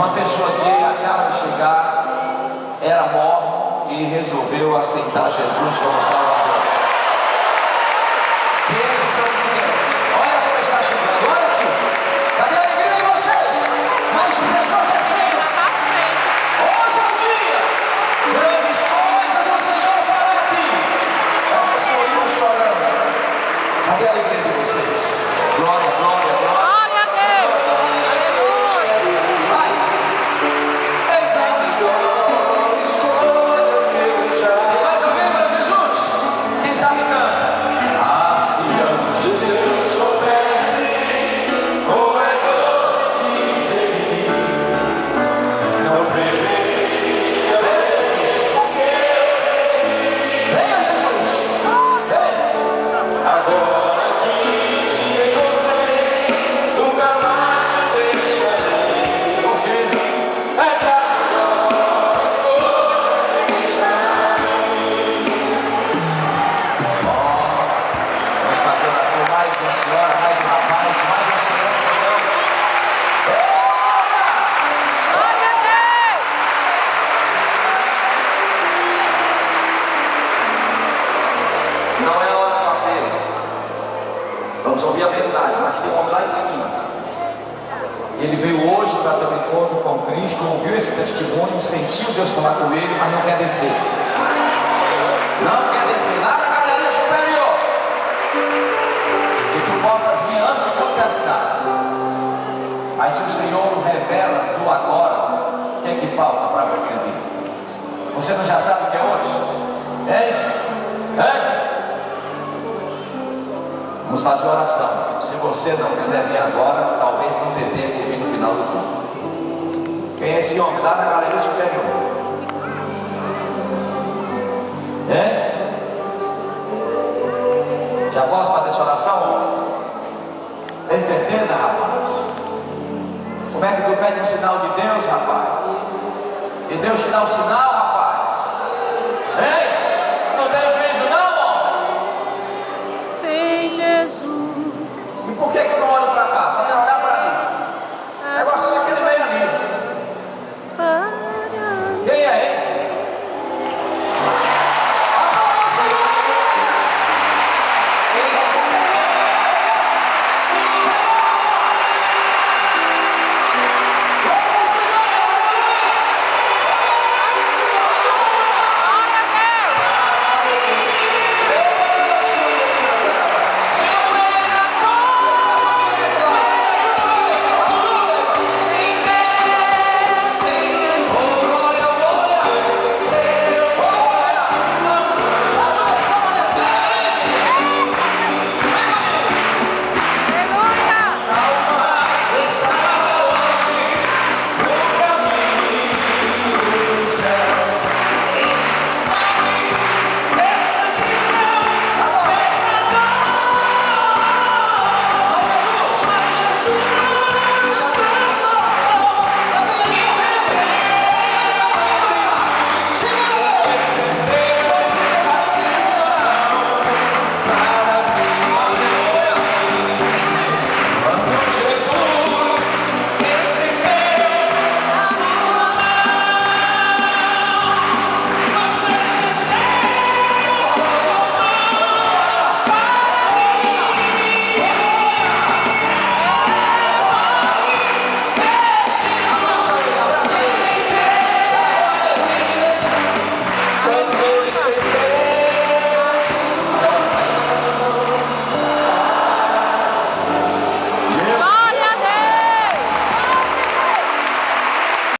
Uma pessoa que acaba de chegar, era morto e resolveu aceitar Jesus como Salvador. Bênção de Deus. Olha como está chegando, olha aqui. Cadê a alegria de vocês? Mais pessoas descendo. Hoje é o dia. Grandes coisas o Senhor fará aqui. As pessoas chorando. Cadê a alegria de vocês? Glória, glória, glória. Glória a Deus. Aleluia. Vai. Eis a melhor escolha que eu já. Tem mais alguém para Jesus? Quem sabe canta. Ah, se antes eu soubesse como é doce te seguir, não deveria. Venha Jesus. Venha Jesus. Venha. Agora que te encontrei, nunca mais te deixarei. Porque és a melhor escolha que já fiz. Vamos fazer oração, mais uma senhora, mais um rapaz, mais uma senhora. Glória a Deus. Não é hora do apelo. Vamos ouvir a mensagem, mas tem um homem lá em cima. Ele veio hoje para ter um encontro com Cristo, ouviu esse testemunho, sentiu Deus falar com ele, mas não quer descer. Não quer descer lá na galeria superior. Que tu possas vir antes do teu terminar. Mas se o Senhor revela tu agora, o que é que falta para você vir? Você não já sabe o que é hoje? Hein? Hein? Vamos fazer oração. Se você não quiser vir agora, talvez não dê tempo de vir no final do som. Quem é esse homem? Lá na galeria superior. É? Já posso fazer essa oração, homem? Tem certeza, rapaz? Como é que tu pede um sinal de Deus, rapaz? E Deus te dá um sinal, rapaz? Ei!